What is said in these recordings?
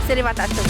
Terima kasih.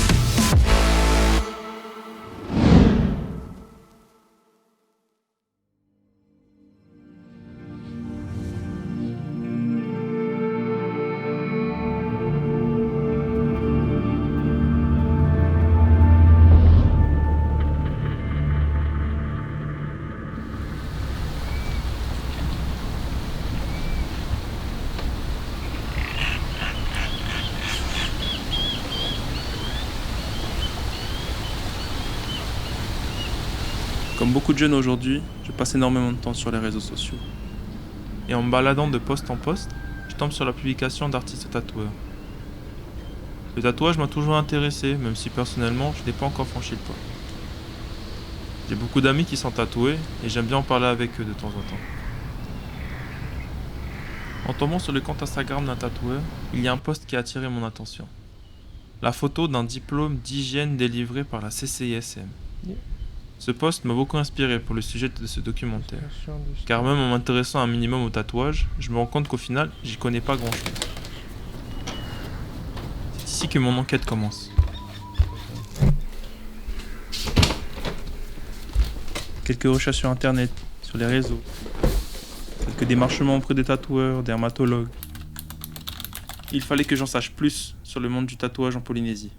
Comme beaucoup de jeunes aujourd'hui, je passe énormément de temps sur les réseaux sociaux. Et en me baladant de poste en poste, je tombe sur la publication d'artistes tatoueurs. Le tatouage m'a toujours intéressé, même si personnellement je n'ai pas encore franchi le pas. J'ai beaucoup d'amis qui sont tatoués et j'aime bien en parler avec eux de temps en temps. En tombant sur le compte Instagram d'un tatoueur, il y a un post qui a attiré mon attention. La photo d'un diplôme d'hygiène délivré par la CCISM. Ce post m'a beaucoup inspiré pour le sujet de ce documentaire, car même en m'intéressant un minimum au tatouage, je me rends compte qu'au final, j'y connais pas grand chose. C'est ici que mon enquête commence. Quelques recherches sur internet, sur les réseaux, quelques démarchements auprès des tatoueurs, dermatologues. Il fallait que j'en sache plus sur le monde du tatouage en Polynésie.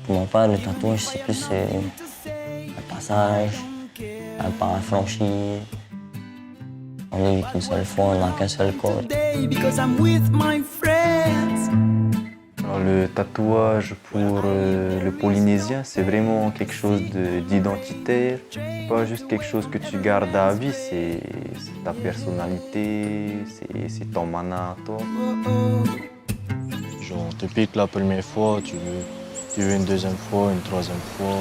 Pour mon père, le tatouage, c'est plus un passage, un pas à franchir. On ne vit qu'une seule fois, on n'a qu'un seul corps. Alors, le tatouage pour le Polynésien, c'est vraiment quelque chose d'identitaire. C'est pas juste quelque chose que tu gardes à vie, c'est ta personnalité, c'est ton mana à toi. Genre, on te pique la première fois, tu veux une deuxième fois, une troisième fois.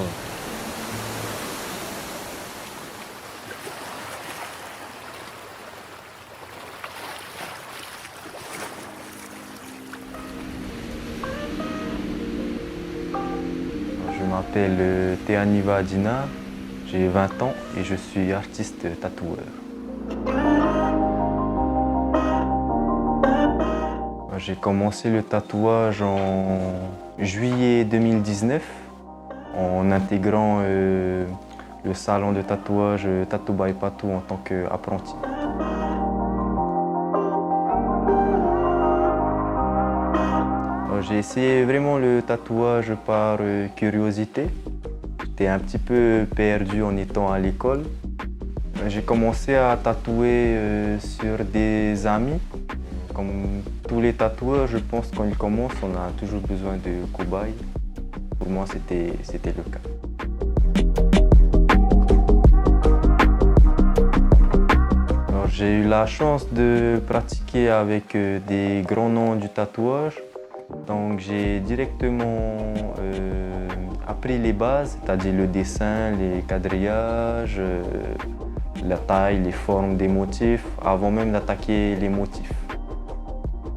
Je m'appelle Teaniva Adina, j'ai 20 ans et je suis artiste tatoueur. J'ai commencé le tatouage en juillet 2019 en intégrant le salon de tatouage Tattoo by Patou en tant qu'apprenti. J'ai essayé vraiment le tatouage par curiosité. J'étais un petit peu perdu en étant à l'école. J'ai commencé à tatouer sur des amis. Comme tous les tatoueurs, je pense quand ils commencent, on a toujours besoin de cobayes. Pour moi, c'était le cas. Alors, j'ai eu la chance de pratiquer avec des grands noms du tatouage. Donc j'ai directement appris les bases, c'est-à-dire le dessin, les quadrillages, la taille, les formes des motifs, avant même d'attaquer les motifs.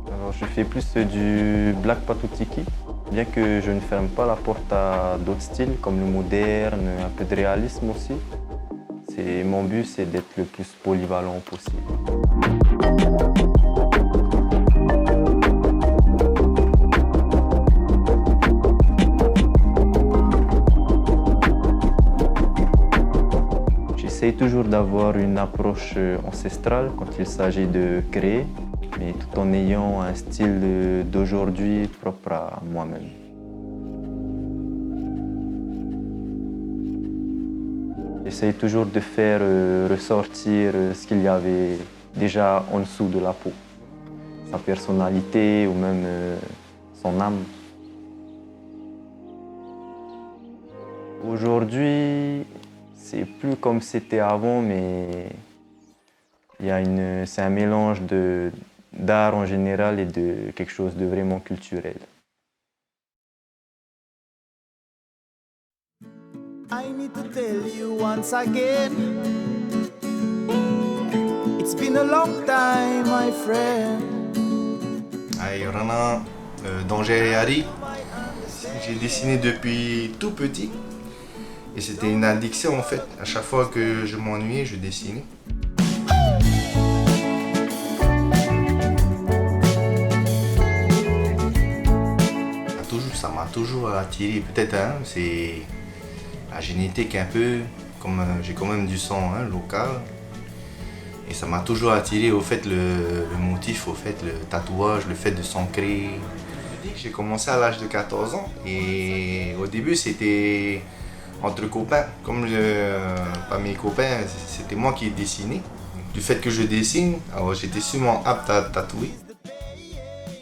Alors je fais plus du black patutiki, bien que je ne ferme pas la porte à d'autres styles comme le moderne, un peu de réalisme aussi. Mon but, c'est d'être le plus polyvalent possible. J'essaie toujours d'avoir une approche ancestrale quand il s'agit de créer, mais tout en ayant un style d'aujourd'hui propre à moi-même. J'essaie toujours de faire ressortir ce qu'il y avait déjà en dessous de la peau, sa personnalité ou même son âme. Aujourd'hui, c'est plus comme c'était avant, mais c'est un mélange d'art en général et de quelque chose de vraiment culturel. I need to tell you once again, it's been a long time, my friend. Rana, Danger et Harry, j'ai dessiné depuis tout petit. Et c'était une addiction en fait. À chaque fois que je m'ennuyais, je dessinais. Ça m'a toujours attiré. Peut-être c'est la génétique un peu, comme j'ai quand même du sang local. Et ça m'a toujours attiré au fait le motif, au fait le tatouage, le fait de s'ancrer. J'ai commencé à l'âge de 14 ans et au début c'était entre copains. Comme pas mes copains, c'était moi qui dessinais. Du fait que je dessine, alors j'étais sûrement apte à tatouer.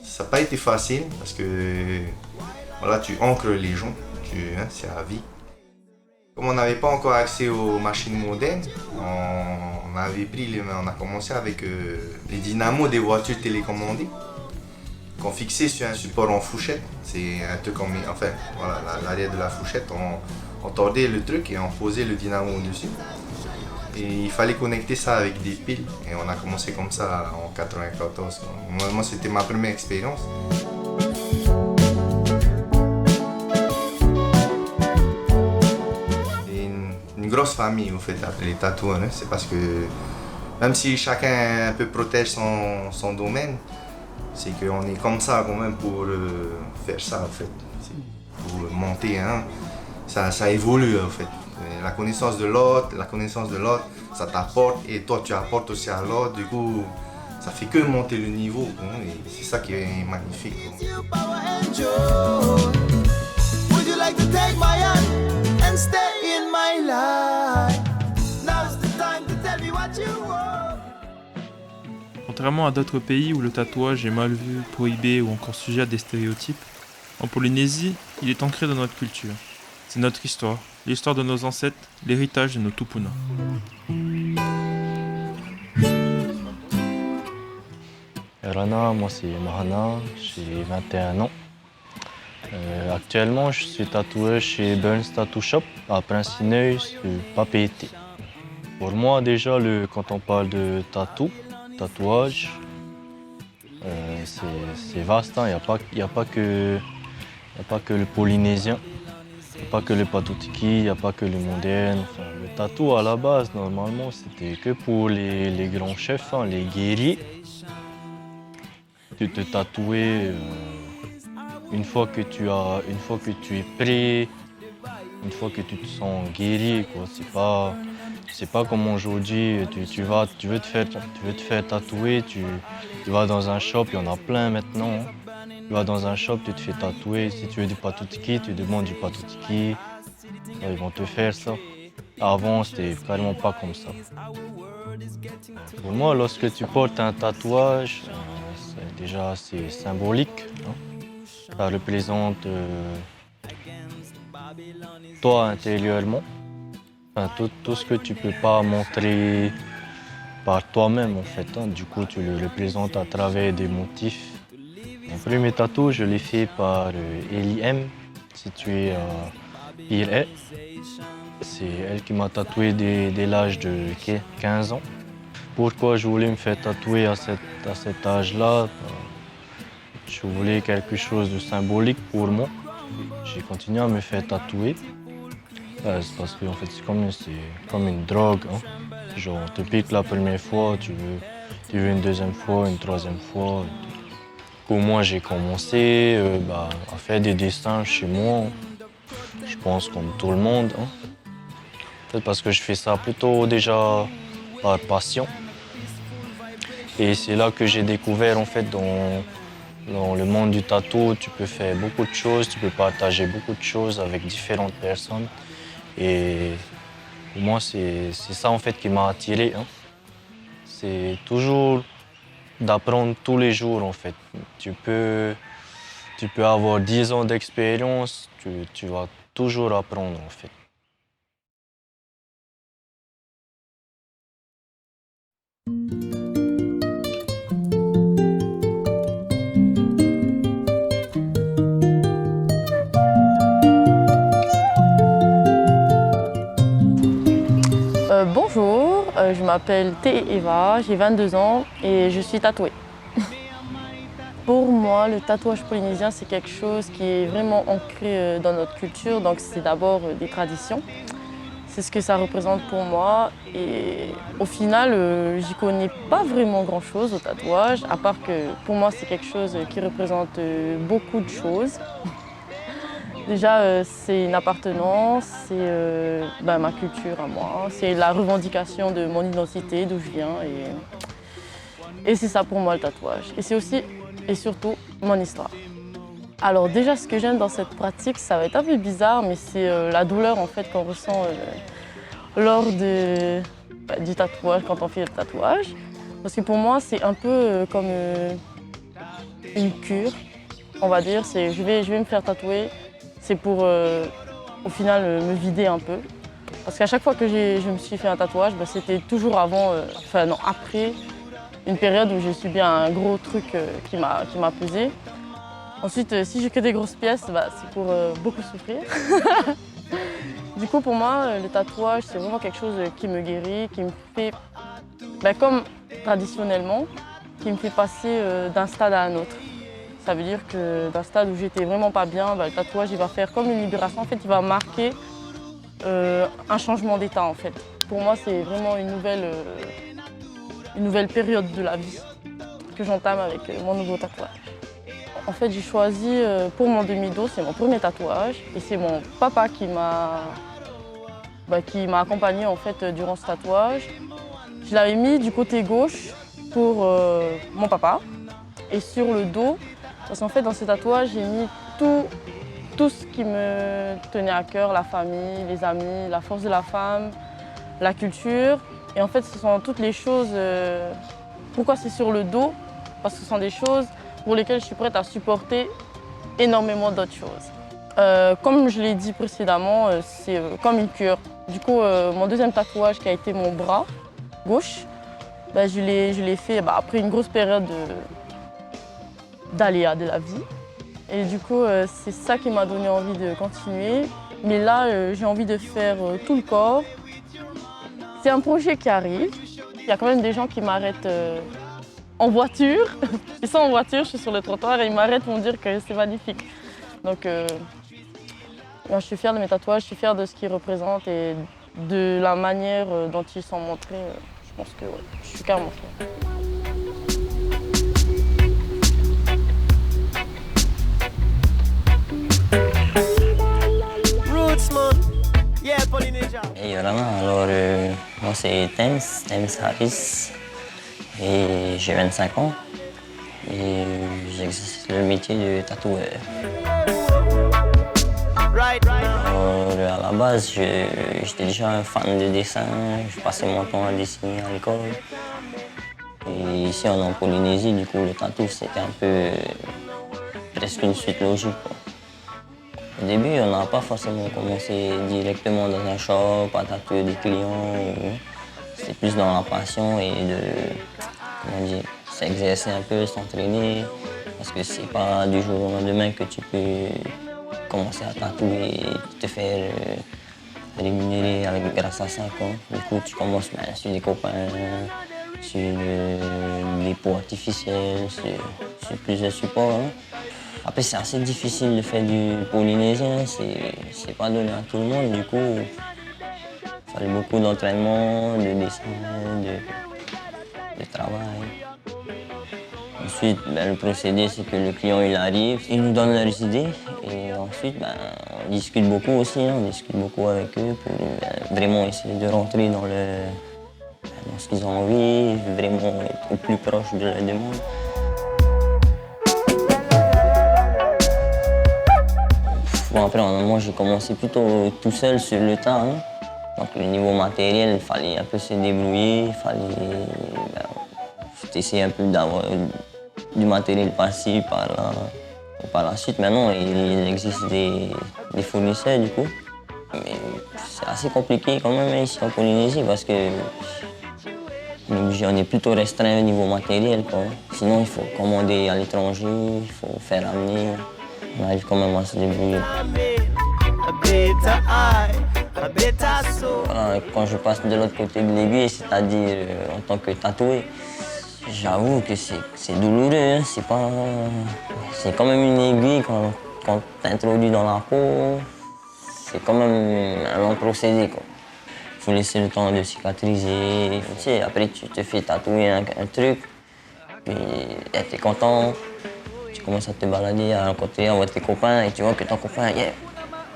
Ça n'a pas été facile parce que voilà, tu ancres les gens, c'est à vie. Comme on n'avait pas encore accès aux machines modernes, on a commencé avec les dynamos des voitures télécommandées qu'on fixait sur un support en fourchette. C'est un truc comme, enfin, voilà, l'arrière de la fourchette, on tordait le truc et on posait le dynamo dessus. Et il fallait connecter ça avec des piles. Et on a commencé comme ça en 94. Moi c'était ma première expérience. Une grosse famille, au fait, les tatoueurs. C'est parce que même si chacun un peu protège son domaine, c'est qu'on est comme ça quand même pour faire ça, en fait. Pour monter, ça évolue, en fait. La connaissance de l'autre, ça t'apporte et toi tu apportes aussi à l'autre. Du coup, ça fait que monter le niveau. Et c'est ça qui est magnifique. Would you like to take my hand and stay in my life? Now's the time to tell me what you want. Contrairement à d'autres pays où le tatouage est mal vu, prohibé ou encore sujet à des stéréotypes, en Polynésie, il est ancré dans notre culture. C'est notre histoire, l'histoire de nos ancêtres, l'héritage de nos tupunas. Rana, moi c'est Mahana, j'ai 21 ans. Actuellement, je suis tatoueur chez Burns Tattoo Shop à Prince-Inouye, sur Papeete. Pour moi, déjà, quand on parle de tatouage, c'est vaste. Il n'y a pas que le polynésien, il n'y a pas que le patutiki, il n'y a pas que le moderne. Enfin, le tatou, à la base, normalement, c'était que pour les grands chefs, les guerriers. Tu te tatouais une fois que tu es prêt, une fois que tu te sens guéri, quoi. C'est pas comme aujourd'hui, tu veux te faire tatouer, tu vas dans un shop, il y en a plein maintenant. Tu vas dans un shop, tu te fais tatouer. Si tu veux du patutiki, tu demandes du patutiki. Ils vont te faire ça. Avant, c'était carrément pas comme ça. Pour moi, lorsque tu portes un tatouage, c'est symbolique. Ça représente toi intérieurement. Enfin, tout ce que tu peux pas montrer par toi-même en fait. Du coup, tu le représentes à travers des motifs. Mon premier tatou, je l'ai fait par Ellie M, située à Pirée. C'est elle qui m'a tatoué dès l'âge de 15 ans. Pourquoi je voulais me faire tatouer à cet âge-là? Je voulais quelque chose de symbolique pour moi. J'ai continué à me faire tatouer. C'est parce que en fait, c'est comme une drogue. Genre, on te pique la première fois, tu veux une deuxième fois, une troisième fois. Pour moi, j'ai commencé à faire des dessins chez moi. Je pense comme tout le monde. Peut-être parce que je fais ça plutôt déjà par passion. Et c'est là que j'ai découvert en fait dans le monde du tatou, tu peux faire beaucoup de choses, tu peux partager beaucoup de choses avec différentes personnes. Et pour moi, c'est ça en fait qui m'a attiré. C'est toujours d'apprendre tous les jours en fait. Tu peux avoir 10 ans d'expérience, tu vas toujours apprendre en fait. Bonjour, je m'appelle Thé Eva, j'ai 22 ans et je suis tatouée. Pour moi, le tatouage polynésien, c'est quelque chose qui est vraiment ancré dans notre culture. Donc c'est d'abord des traditions. C'est ce que ça représente pour moi. Et au final, j'y connais pas vraiment grand-chose au tatouage, à part que pour moi, c'est quelque chose qui représente beaucoup de choses. Déjà, c'est une appartenance, c'est ma culture à moi, c'est la revendication de mon identité, d'où je viens. Et c'est ça pour moi le tatouage. Et c'est aussi et surtout mon histoire. Alors déjà, ce que j'aime dans cette pratique, ça va être un peu bizarre, mais c'est la douleur en fait qu'on ressent lors du tatouage, quand on fait le tatouage. Parce que pour moi, c'est un peu comme une cure, on va dire. Je vais me faire tatouer, c'est pour au final me vider un peu. Parce qu'à chaque fois que je me suis fait un tatouage, c'était toujours après une période où j'ai subi un gros truc qui m'a pesé. Ensuite, si j'ai que des grosses pièces, c'est pour beaucoup souffrir. Du coup, pour moi, le tatouage, c'est vraiment quelque chose qui me guérit, qui me fait, comme traditionnellement, qui me fait passer d'un stade à un autre. Ça veut dire que d'un stade où j'étais vraiment pas bien, le tatouage, il va faire comme une libération. En fait, il va marquer un changement d'état, en fait. Pour moi, c'est vraiment une nouvelle période de la vie que j'entame avec mon nouveau tatouage. En fait, j'ai choisi pour mon demi-dos, c'est mon premier tatouage et c'est mon papa qui m'a accompagné en fait durant ce tatouage. Je l'avais mis du côté gauche pour mon papa et sur le dos, parce qu'en fait dans ce tatouage, j'ai mis tout ce qui me tenait à cœur, la famille, les amis, la force de la femme, la culture. Et en fait, ce sont toutes les choses. Pourquoi c'est sur le dos? Parce que ce sont des choses pour lesquelles je suis prête à supporter énormément d'autres choses. Comme je l'ai dit précédemment, c'est comme une cure. Du coup, mon deuxième tatouage qui a été mon bras gauche, je l'ai fait après une grosse période d'aléas de la vie. Et du coup, c'est ça qui m'a donné envie de continuer. Mais là, j'ai envie de faire tout le corps. C'est un projet qui arrive. Il y a quand même des gens qui m'arrêtent en voiture. Ils sont en voiture, je suis sur le trottoir et ils m'arrêtent pour me dire que c'est magnifique. Donc, je suis fière de mes tatouages, je suis fière de ce qu'ils représentent et de la manière dont ils sont montrés. Je pense que je suis carrément fière. Et vraiment, alors, moi c'est Thames Harris, et j'ai 25 ans et j'exerce le métier de tatoueur. Alors, à la base, j'étais déjà un fan de dessin, je passais mon temps à dessiner à l'école. Et ici en Polynésie, du coup, le tatou c'était un peu presque une suite logique, quoi. Au début, on n'a pas forcément commencé directement dans un shop à tatouer des clients. C'était plus dans la passion et de s'exercer un peu, s'entraîner. Parce que c'est pas du jour au lendemain que tu peux commencer à tatouer et te faire rémunérer grâce à ça, quoi. Du coup, tu commences sur des copains, sur les peaux artificielles, sur plusieurs supports, hein. Après, c'est assez difficile de faire du polynésien, c'est pas donné à tout le monde, du coup, il fallait beaucoup d'entraînement, de dessin, de travail. Ensuite, le procédé, c'est que le client il arrive, il nous donne leurs idées et ensuite, on discute beaucoup aussi, hein, on discute beaucoup avec eux pour vraiment essayer de rentrer dans ce qu'ils ont envie, vraiment être au plus proche de leur demande. Bon, après, moi, j'ai commencé plutôt tout seul sur le tas, hein. Donc, le niveau matériel, il fallait un peu se débrouiller, il fallait essayer un peu d'avoir du matériel par-ci, par-là. Par la suite, maintenant, il existe des fournisseurs, du coup. Mais c'est assez compliqué quand même ici en Polynésie parce que on est plutôt restreint au niveau matériel, quoi. Sinon, il faut commander à l'étranger, il faut faire amener. On arrive quand même à se débrouiller. Voilà, quand je passe de l'autre côté de l'aiguille, c'est-à-dire en tant que tatoué, j'avoue que c'est douloureux, hein. C'est quand même une aiguille quand t'introduis dans la peau. C'est quand même un long procédé, quoi. Il faut laisser le temps de cicatriser. Tu sais, après, tu te fais tatouer un truc, puis t'es content. Tu commences à te balader à un côté, à voir tes copains, et tu vois que ton copain,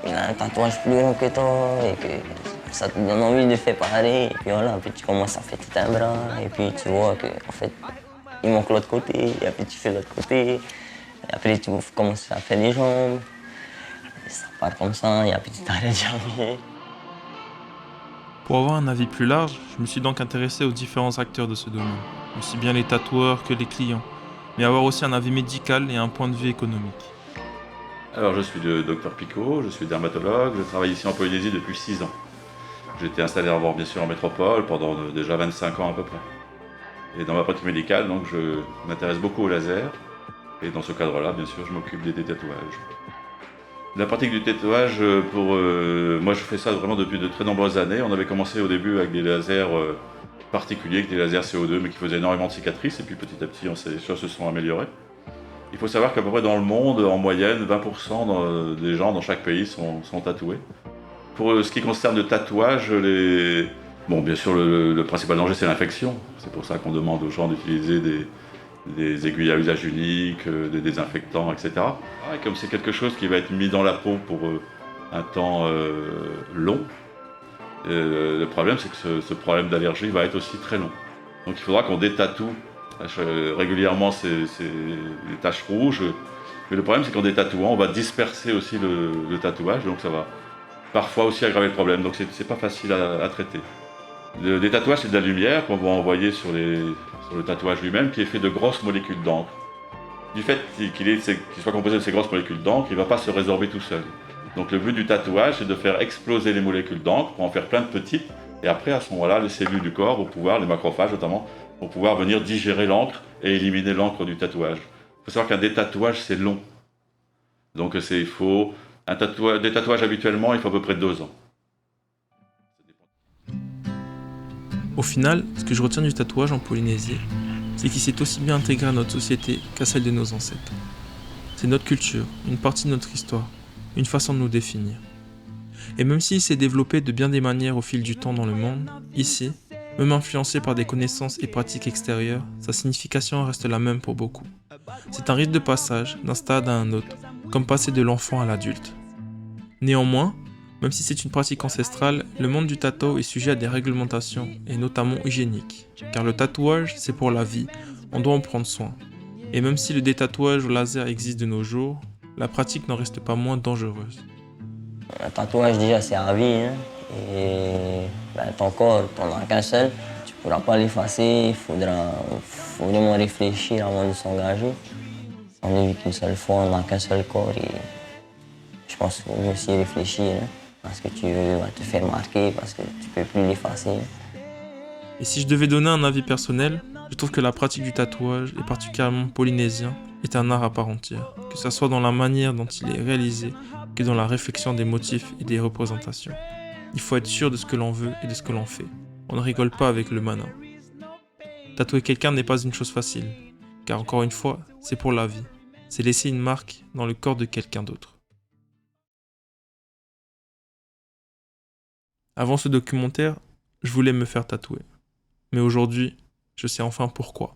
il a un tatouage plus long que toi, et que ça te donne envie de faire pareil. Et puis voilà, puis tu commences à faire tout un bras, et puis tu vois qu'en fait, il manque l'autre côté, et après tu fais l'autre côté. Et après, tu commences à faire les jambes. Et ça part comme ça, et après tu t'arrêtes jamais. Pour avoir un avis plus large, je me suis donc intéressé aux différents acteurs de ce domaine, aussi bien les tatoueurs que les clients, mais avoir aussi un avis médical et un point de vue économique. Alors je suis le docteur Picot, je suis dermatologue, je travaille ici en Polynésie depuis 6 ans. J'ai été installé avant bien sûr en métropole pendant déjà 25 ans à peu près. Et dans ma pratique médicale, donc, je m'intéresse beaucoup au laser, et dans ce cadre-là, bien sûr, je m'occupe des tatouages. La pratique du tatouage, moi je fais ça vraiment depuis de très nombreuses années. On avait commencé au début avec des lasers particuliers, avec des lasers CO2, mais qui faisaient énormément de cicatrices, et puis petit à petit, les choses se sont améliorées. Il faut savoir qu'à peu près dans le monde, en moyenne, 20% des gens dans chaque pays sont tatoués. Pour ce qui concerne le tatouage, bon, bien sûr, le principal danger, c'est l'infection. C'est pour ça qu'on demande aux gens d'utiliser des aiguilles à usage unique, des désinfectants, etc. Et comme c'est quelque chose qui va être mis dans la peau pour un temps long, le problème, c'est que ce problème d'allergie va être aussi très long. Donc il faudra qu'on détatoue régulièrement les taches rouges. Mais le problème, c'est qu'en détatouant, on va disperser aussi le tatouage, donc ça va parfois aussi aggraver le problème. Donc c'est pas facile à traiter. Le tatouage, c'est de la lumière qu'on va envoyer sur le tatouage lui-même, qui est fait de grosses molécules d'encre. Du fait qu'il soit composé de ces grosses molécules d'encre, il ne va pas se résorber tout seul. Donc le but du tatouage, c'est de faire exploser les molécules d'encre pour en faire plein de petites. Et après, à ce moment-là, les cellules du corps vont pouvoir, les macrophages notamment, vont pouvoir venir digérer l'encre et éliminer l'encre du tatouage. Il faut savoir qu'un détatouage, c'est long. Donc des tatouages habituellement, il faut à peu près 2 ans. Au final, ce que je retiens du tatouage en Polynésie, c'est qu'il s'est aussi bien intégré à notre société qu'à celle de nos ancêtres. C'est notre culture, une partie de notre histoire, une façon de nous définir. Et même s'il s'est développé de bien des manières au fil du temps dans le monde, ici, même influencé par des connaissances et pratiques extérieures, sa signification reste la même pour beaucoup. C'est un rite de passage d'un stade à un autre, comme passer de l'enfant à l'adulte. Néanmoins, même si c'est une pratique ancestrale, le monde du tatou est sujet à des réglementations, et notamment hygiéniques. Car le tatouage, c'est pour la vie, on doit en prendre soin. Et même si le détatouage au laser existe de nos jours, la pratique n'en reste pas moins dangereuse. Un tatouage, déjà, c'est à vie, hein. Et ton corps, tu n'en as qu'un seul. Tu ne pourras pas l'effacer, il faut vraiment réfléchir avant de s'engager. On ne vit qu'une seule fois, on n'a qu'un seul corps. Et je pense qu'il faut aussi réfléchir, hein, parce que tu vas te faire marquer, parce que tu ne peux plus l'effacer. Et si je devais donner un avis personnel, je trouve que la pratique du tatouage, et particulièrement polynésien, est un art à part entière, que ce soit dans la manière dont il est réalisé, que dans la réflexion des motifs et des représentations. Il faut être sûr de ce que l'on veut et de ce que l'on fait. On ne rigole pas avec le mana. Tatouer quelqu'un n'est pas une chose facile, car encore une fois, c'est pour la vie. C'est laisser une marque dans le corps de quelqu'un d'autre. Avant ce documentaire, je voulais me faire tatouer. Mais aujourd'hui, je sais enfin pourquoi.